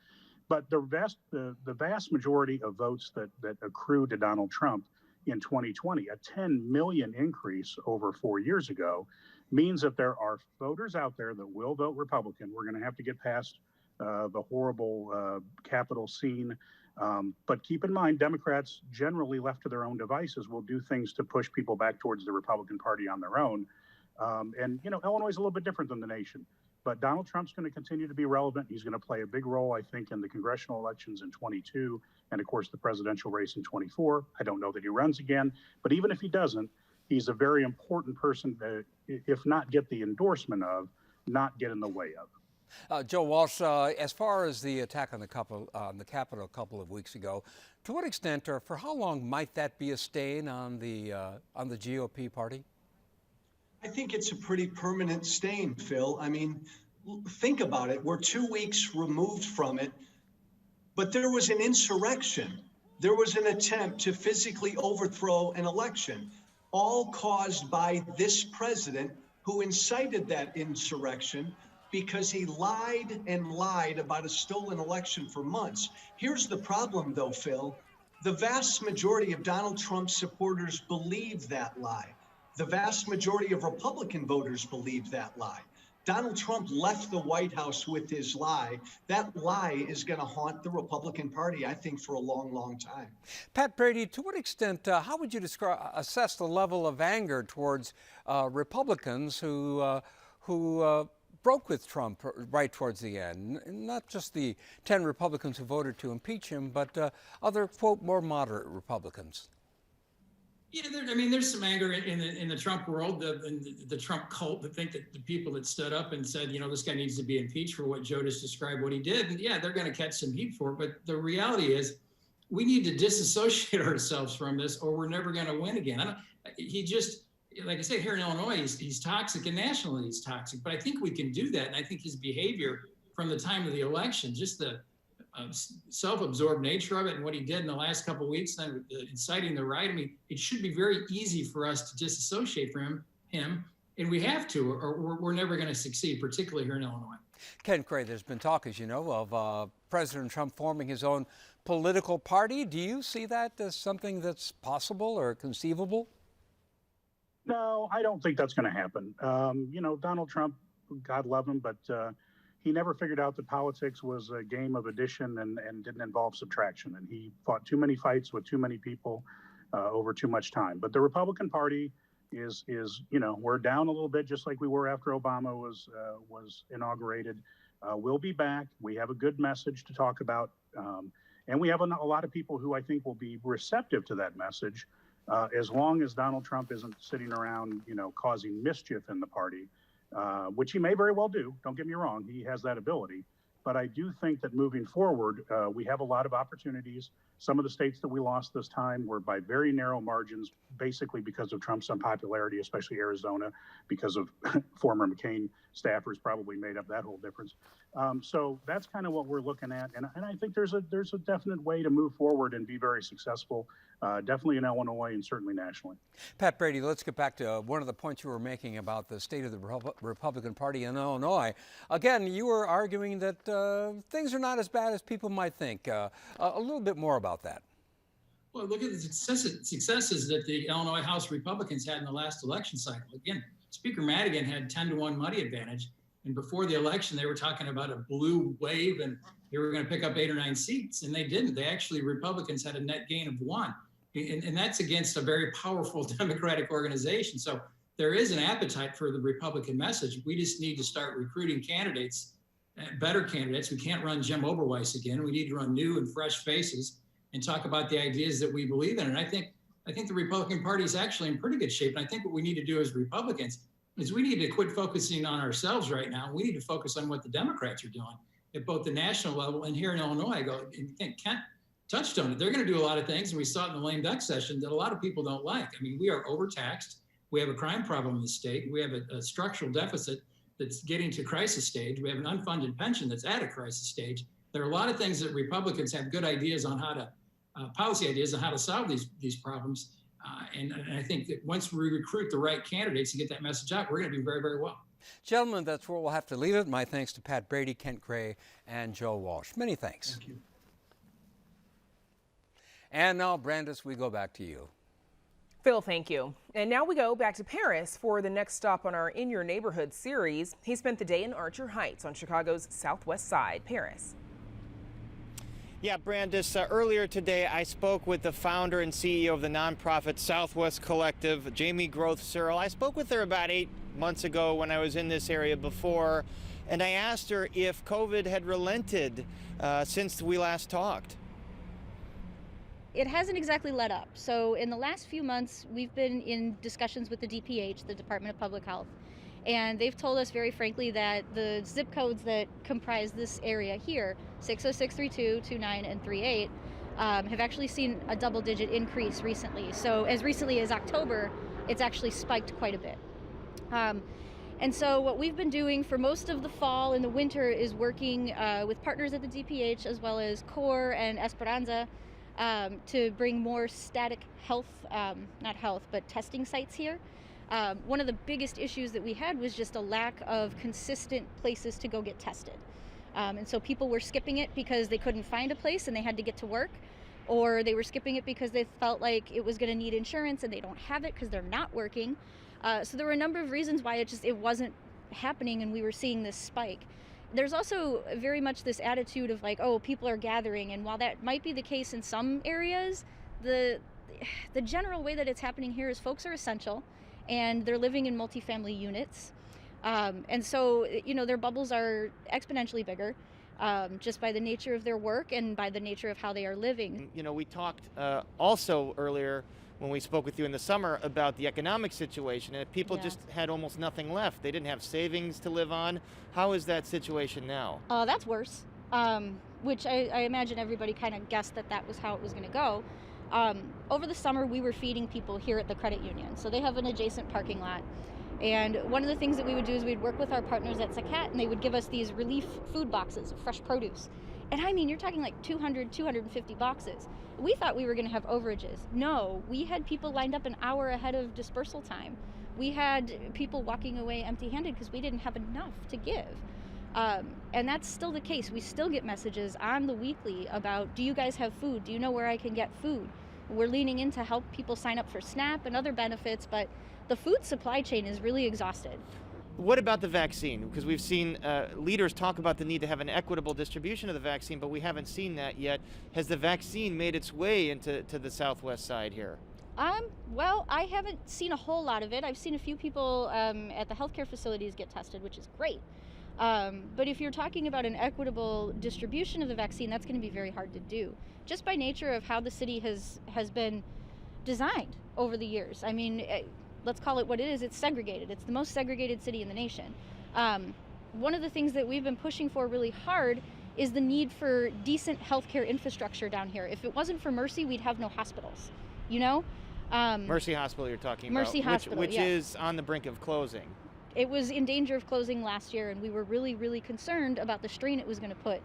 But the vast majority of votes that accrue to Donald Trump in 2020, a 10 million increase over 4 years ago, means that there are voters out there that will vote Republican. We're going to have to get past the horrible Capitol scene. But keep in mind, Democrats, generally left to their own devices, will do things to push people back towards the Republican Party on their own. And Illinois is a little bit different than the nation. But Donald Trump's going to continue to be relevant. He's going to play a big role, I think, in the congressional elections in 22 and, of course, the presidential race in 24. I don't know that he runs again. But even if he doesn't, he's a very important person to, if not get the endorsement of, not get in the way of.
Joe Walsh, as far as the attack on the Capitol a couple of weeks ago, to what extent or for how long might that be a stain on the GOP party?
I think it's a pretty permanent stain, Phil. I mean, think about it. We're 2 weeks removed from it, but there was an insurrection. There was an attempt to physically overthrow an election, all caused by this president who incited that insurrection because he lied and lied about a stolen election for months. Here's the problem, though, Phil. The vast majority of Donald Trump's supporters believe that lie. The vast majority of Republican voters believe that lie. Donald Trump left the White House with his lie. That lie is going to haunt the Republican Party, I think, for a long, long time.
Pat Brady, to what extent, how would you assess the level of anger towards Republicans who broke with Trump right towards the end? Not just the 10 Republicans who voted to impeach him, but other, quote, more moderate Republicans.
Yeah, there's some anger in the Trump world, the Trump cult, that think that the people that stood up and said, this guy needs to be impeached for what Joe just described, what he did. And yeah, they're going to catch some heat for it. But the reality is, we need to disassociate ourselves from this, or we're never going to win again. He just, like I said, here in Illinois, he's toxic, and nationally he's toxic. But I think we can do that, and I think his behavior from the time of the election, just the self-absorbed nature of it, and what he did in the last couple of weeks, then inciting the riot. I mean, it should be very easy for us to disassociate from him, and we have to, or we're never going to succeed, particularly here in Illinois.
Ken Cray, there's been talk, as you know, of President Trump forming his own political party. Do you see that as something that's possible or conceivable?
No, I don't think that's going to happen. You know, Donald Trump, God love him, but he never figured out that politics was a game of addition and didn't involve subtraction. And he fought too many fights with too many people over too much time. But the Republican Party is you know, we're down a little bit, just like we were after Obama was inaugurated. We'll be back. We have a good message to talk about. And we have a lot of people who I think will be receptive to that message, as long as Donald Trump isn't sitting around, you know, causing mischief in the party, which he may very well do. Don't get me wrong. He has that ability. But I do think that moving forward, we have a lot of opportunities. Some of the states that we lost this time were by very narrow margins, basically because of Trump's unpopularity, especially Arizona, because of former McCain staffers probably made up that whole difference. So that's kind of what we're looking at. And I think there's a definite way to move forward and be very successful, definitely in Illinois and certainly nationally.
Pat Brady, let's get back to one of the points you were making about the state of the Republican Party in Illinois. Again, you were arguing that things are not as bad as people might think. A little bit more about that.
Well, look at the successes that the Illinois House Republicans had in the last election cycle. Again, Speaker Madigan had 10-to-1 money advantage. And before the election, they were talking about a blue wave and they were going to pick up 8 or 9 seats, and they didn't. They actually, Republicans had a net gain of 1. And that's against a very powerful Democratic organization. So there is an appetite for the Republican message. We just need to start recruiting candidates, better candidates. We can't run Jim Oberweis again. We need to run new and fresh faces and talk about the ideas that we believe in. And I think the Republican Party is actually in pretty good shape. And I think what we need to do as Republicans is we need to quit focusing on ourselves right now. We need to focus on what the Democrats are doing at both the national level and here in Illinois. I think Kent touched on it. They're going to do a lot of things, and we saw it in the lame duck session, that a lot of people don't like. I mean, we are overtaxed. We have a crime problem in the state. We have a structural deficit that's getting to crisis stage. We have an unfunded pension that's at a crisis stage. There are a lot of things that Republicans have good ideas on how to, policy ideas on how to solve these problems. And I think that once we recruit the right candidates and get that message out, we're going to do very, very well.
Gentlemen, that's where we'll have to leave it. My thanks to Pat Brady, Kent Cray, and Joe Walsh. Many thanks.
Thank you.
And now, Brandis, we go back to you.
Phil, thank you. And now we go back to Paris for the next stop on our In Your Neighborhood series. He spent the day in Archer Heights on Chicago's southwest side. Paris.
Yeah, Brandis, earlier today I spoke with the founder and CEO of the nonprofit Southwest Collective, Jamie Groth Searle. I spoke with her about 8 months ago when I was in this area before, and I asked her if COVID had relented since we last talked.
It hasn't exactly let up. So in the last few months, we've been in discussions with the DPH, the Department of Public Health, and they've told us very frankly that the zip codes that comprise this area here, 606, 32, 29, and 38, have actually seen a double-digit increase recently. So as recently as October, it's actually spiked quite a bit. And so what we've been doing for most of the fall and the winter is working with partners at the DPH as well as CORE and Esperanza to bring more static health, not health, but testing sites here. One of the biggest issues that we had was just a lack of consistent places to go get tested. And so people were skipping it because they couldn't find a place and they had to get to work, or they were skipping it because they felt like it was going to need insurance and they don't have it because they're not working. So there were a number of reasons why it wasn't happening, and we were seeing this spike. There's also very much this attitude of like, oh, people are gathering, and while that might be the case in some areas, the general way that it's happening here is folks are essential and they're living in multifamily units. And so, their bubbles are exponentially bigger just by the nature of their work and by the nature of how they are living.
We talked also earlier when we spoke with you in the summer about the economic situation, and people just had almost nothing left. They didn't have savings to live on. How is that situation now?
That's worse. which I imagine everybody kind of guessed that was how it was going to go. Over the summer, we were feeding people here at the credit union. So they have an adjacent parking lot. And one of the things that we would do is we'd work with our partners at Sacat, and they would give us these relief food boxes of fresh produce. And I mean, you're talking like 200, 250 boxes. We thought we were going to have overages. No, we had people lined up an hour ahead of dispersal time. We had people walking away empty-handed because we didn't have enough to give. And that's still the case. We still get messages on the weekly about, do you guys have food? Do you know where I can get food? We're leaning in to help people sign up for SNAP and other benefits, but the food supply chain is really exhausted.
What about the vaccine? Because we've seen leaders talk about the need to have an equitable distribution of the vaccine, but we haven't seen that yet. Has the vaccine made its way into the southwest side here?
Well, I haven't seen a whole lot of it. I've seen a few people at the healthcare facilities get tested, which is great. But if you're talking about an equitable distribution of the vaccine, that's going to be very hard to do, just by nature of how the city has been designed over the years. I mean, let's call it what it is. It's segregated. It's the most segregated city in the nation. One of the things that we've been pushing for really hard is the need for decent healthcare infrastructure down here. If it wasn't for Mercy, we'd have no hospitals, you know?
Mercy Hospital you're talking
Mercy
about,
Hospital,
which
yeah.
is on the brink of closing.
It was in danger of closing last year, and we were really, really concerned about the strain it was going to put.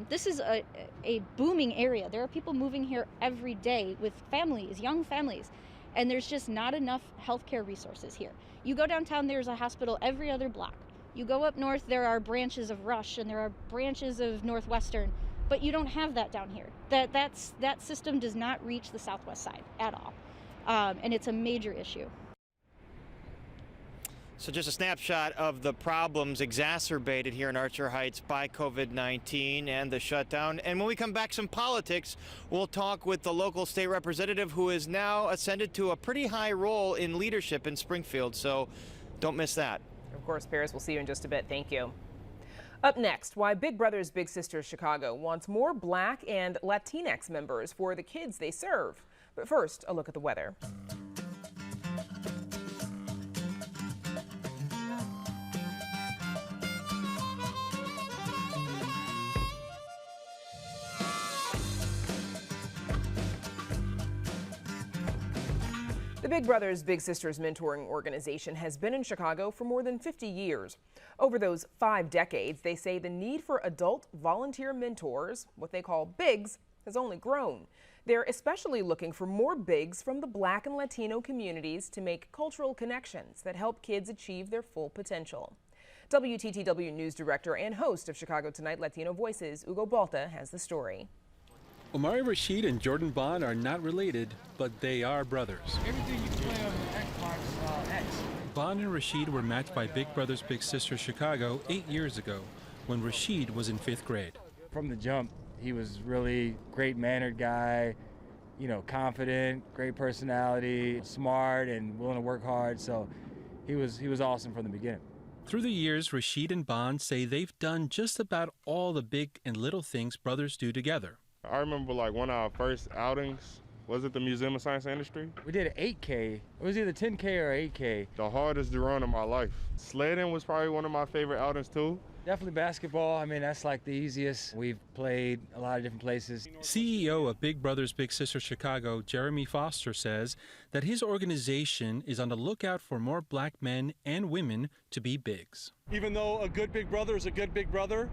This is a booming area. There are people moving here every day with families, young families, and there's just not enough healthcare resources here. You go downtown, there's a hospital every other block. You go up north, there are branches of Rush and there are branches of Northwestern, but you don't have that down here. That system does not reach the southwest side at all, and it's a major issue.
So just a snapshot of the problems exacerbated here in Archer Heights by COVID-19 and the shutdown. And when we come back, some politics. We'll talk with the local state representative who has now ascended to a pretty high role in leadership in Springfield. So don't miss that.
Of course, Paris, we'll see you in just a bit. Thank you. Up next, why Big Brothers Big Sisters Chicago wants more Black and Latinx members for the kids they serve. But first, a look at the weather. The Big Brothers Big Sisters mentoring organization has been in Chicago for more than 50 years. Over those 5 decades, they say the need for adult volunteer mentors, what they call bigs, has only grown. They're especially looking for more bigs from the Black and Latino communities to make cultural connections that help kids achieve their full potential. WTTW News Director and host of Chicago Tonight Latino Voices, Hugo Balta, has the story.
Omari Rashid and Jordan Bond are not related, but they are brothers.
Everything you can play on the Xbox X.
Bond and Rashid were matched by Big Brothers Big Sisters Chicago 8 years ago, when Rashid was in 5th grade.
From the jump, he was really great-mannered guy, you know, confident, great personality, smart, and willing to work hard. So he was awesome from the beginning.
Through the years, Rashid and Bond say they've done just about all the big and little things brothers do together.
I remember like one of our first outings was at the Museum of Science and Industry.
We did an 8K. It was either 10K or 8K.
The hardest run of my life. Sledding was probably one of my favorite outings too.
Definitely basketball. I mean, that's like the easiest. We've played a lot of different places.
CEO of Big Brothers Big Sisters Chicago, Jeremy Foster, says that his organization is on the lookout for more Black men and women to be bigs.
Even though a good big brother is a good big brother,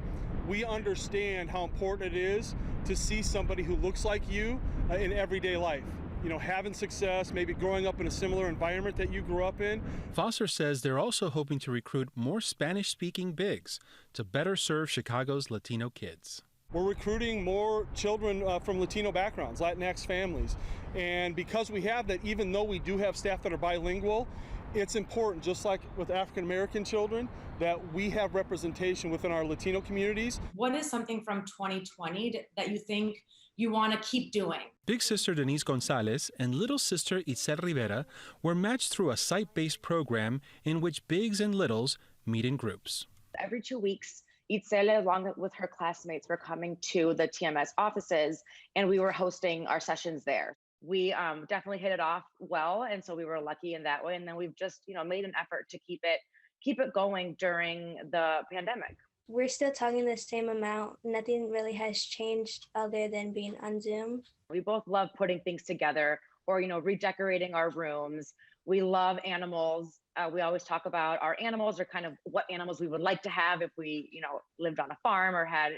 we understand how important it is to see somebody who looks like you in everyday life. You know, having success, maybe growing up in a similar environment that you grew up in.
Foster says they're also hoping to recruit more Spanish-speaking bigs to better serve Chicago's Latino kids.
We're recruiting more children from Latino backgrounds, Latinx families. And because we have that, even though we do have staff that are bilingual, it's important, just like with African American children, that we have representation within our Latino communities.
What is something from 2020 that you think you want to keep doing?
Big sister Denise Gonzalez and little sister Itzel Rivera were matched through a site-based program in which bigs and littles meet in groups.
Every 2 weeks, Itzel, along with her classmates, were coming to the TMS offices, and we were hosting our sessions there. We definitely hit it off well, and so we were lucky in that way. And then we've just, made an effort to keep it going during the pandemic.
We're still talking the same amount. Nothing really has changed other than being on Zoom.
We both love putting things together or, redecorating our rooms. We love animals. We always talk about our animals or kind of what animals we would like to have if we, lived on a farm or had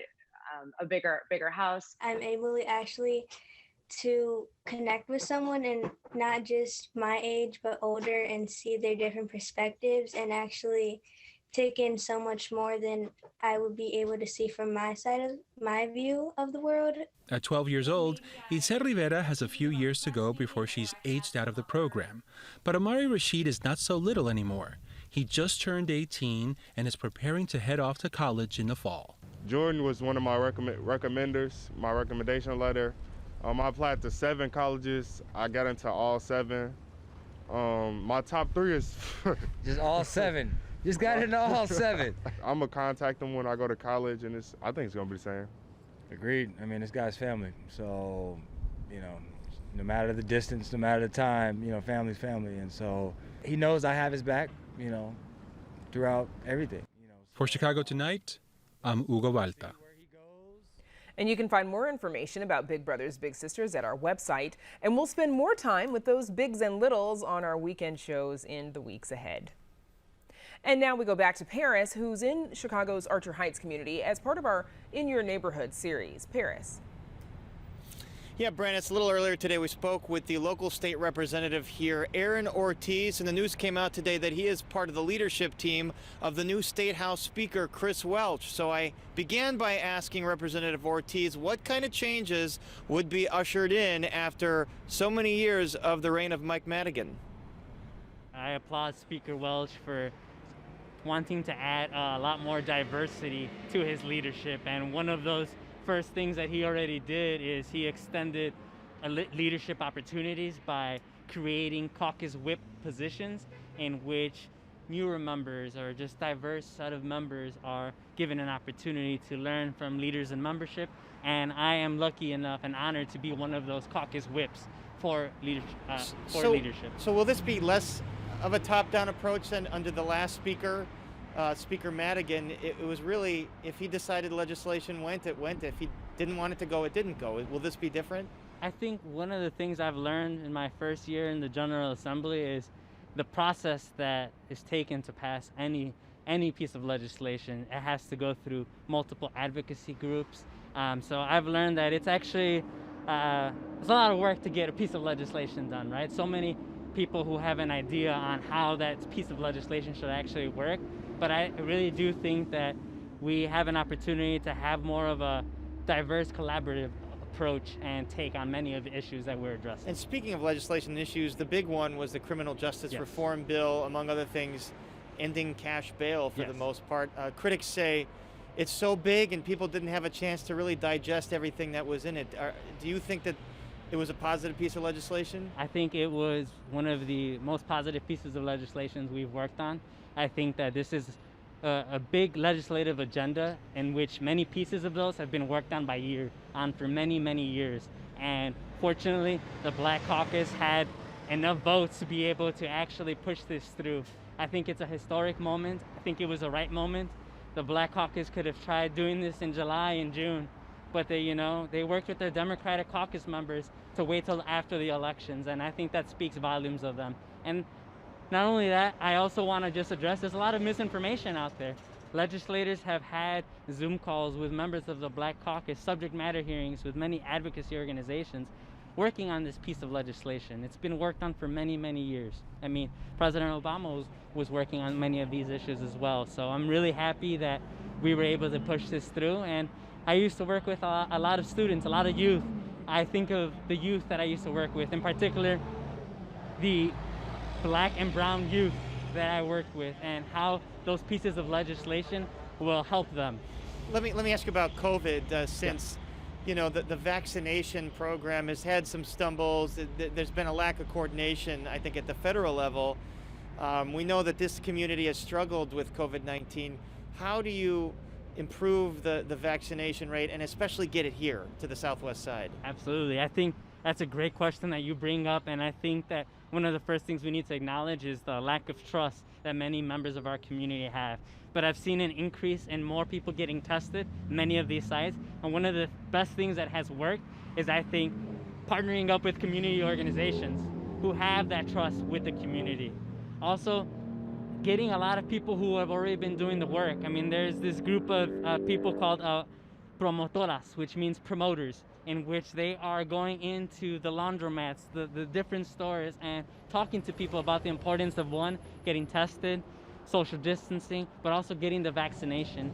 a bigger house.
I'm able to connect with someone and not just my age, but older and see their different perspectives and actually take in so much more than I would be able to see from my side of my view of the world.
At 12 years old, Itzel Rivera has a few years to go before she's aged out of the program. But Amari Rashid is not so little anymore. He just turned 18 and is preparing to head off to college in the fall.
Jordan was one of my recommenders, my recommendation letter. I applied to 7 colleges. I got into all 7. My top 3 is
just all 7. Just got into all 7.
I'm gonna contact them when I go to college, and I think it's gonna be the same.
Agreed. I mean, this guy's family, so no matter the distance, no matter the time, family's family, and so he knows I have his back, throughout everything.
For Chicago Tonight, I'm Hugo Balta.
And you can find more information about Big Brothers Big Sisters at our website, and we'll spend more time with those bigs and littles on our weekend shows in the weeks ahead. And now we go back to Paris, who's in Chicago's Archer Heights community as part of our In Your Neighborhood series. Paris.
Yeah, Brandon, it's a little earlier today we spoke with the local state representative here, Aaron Ortiz, and the news came out today that he is part of the leadership team of the new State House Speaker, Chris Welch. So I began by asking Representative Ortiz what kind of changes would be ushered in after so many years of the reign of Mike Madigan.
I applaud Speaker Welch for wanting to add a lot more diversity to his leadership, and one of those first things that he already did is he extended leadership opportunities by creating caucus whip positions in which newer members or just diverse set of members are given an opportunity to learn from leaders in membership, and I am lucky enough and honored to be one of those caucus whips for leadership.
So will this be less of a top-down approach than under the last speaker, Speaker Madigan? It was really, if he decided legislation went, it went. If he didn't want it to go, it didn't go. Will this be different?
I think one of the things I've learned in my first year in the General Assembly is the process that is taken to pass any piece of legislation. It has to go through multiple advocacy groups. So I've learned that it's actually it's a lot of work to get a piece of legislation done, right? So many people who have an idea on how that piece of legislation should actually work. But I really do think that we have an opportunity to have more of a diverse, collaborative approach and take on many of the issues that we're addressing.
And speaking of legislation issues, the big one was the criminal justice reform bill, among other things, ending cash bail for the most part. Critics say it's so big and people didn't have a chance to really digest everything that was in it. Do you think that it was a positive piece of legislation?
I think it was one of the most positive pieces of legislation we've worked on. I think that this is a big legislative agenda in which many pieces of those have been worked on for many, many years. And fortunately, the Black Caucus had enough votes to be able to actually push this through. I think it's a historic moment. I think it was a right moment. The Black Caucus could have tried doing this in July and June, but they worked with their Democratic caucus members to wait till after the elections, and I think that speaks volumes of them. And not only that, I also want to just address there's a lot of misinformation out there. Legislators have had Zoom calls with members of the Black Caucus, subject matter hearings with many advocacy organizations working on this piece of legislation. It's been worked on for many, many years. I mean, President Obama was working on many of these issues as well. So I'm really happy that we were able to push this through. And I used to work with a lot of students, a lot of youth. I think of the youth that I used to work with, in particular, the Black and brown youth that I worked with, and how those pieces of legislation will help them.
Let me ask you about COVID. Since the vaccination program has had some stumbles, there's been a lack of coordination, I think, at the federal level. We know that this community has struggled with COVID-19. How do you improve the vaccination rate and especially get it here to the southwest side?
Absolutely. I think That's a great question that you bring up, and I think that one of the first things we need to acknowledge is the lack of trust that many members of our community have. But I've seen an increase in more people getting tested, many of these sites, and one of the best things that has worked is, I think, partnering up with community organizations who have that trust with the community. Also, getting a lot of people who have already been doing the work. I mean, there's this group of people called promotoras, which means promoters, in which they are going into the laundromats, the different stores, and talking to people about the importance of, one, getting tested, social distancing, but also getting the vaccination.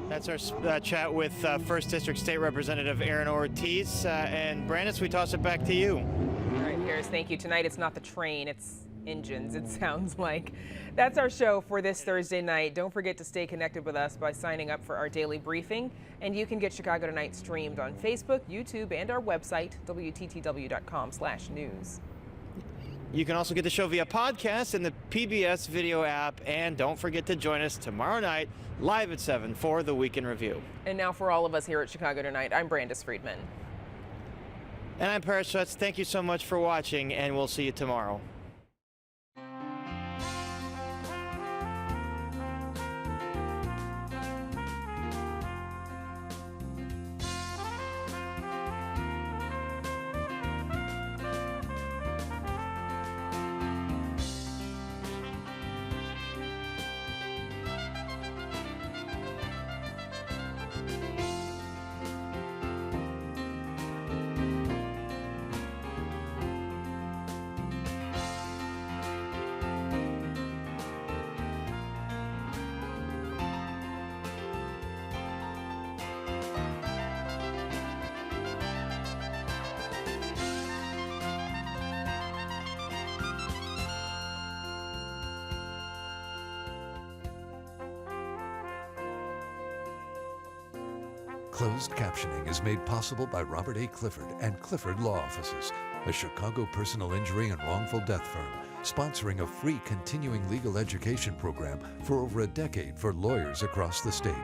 That's our chat with 1st District State Representative Aaron Ortiz. And Brandis, we toss it back to you.
All right, Paris, thank you. Tonight it's not the train, it's engines, it sounds like. That's our show for this Thursday night. Don't forget to stay connected with us by signing up for our daily briefing. And you can get Chicago Tonight streamed on Facebook, YouTube, and our website, WTTW.com/news.
You can also get the show via podcast in the PBS video app. And don't forget to join us tomorrow night, live at 7 for the Week in Review.
And now for all of us here at Chicago Tonight, I'm Brandis Friedman.
And I'm Paris Schutz. Thank you so much for watching, and we'll see you tomorrow.
Closed captioning is made possible by Robert A. Clifford and Clifford Law Offices, a Chicago personal injury and wrongful death firm, sponsoring a free continuing legal education program for over a decade for lawyers across the state.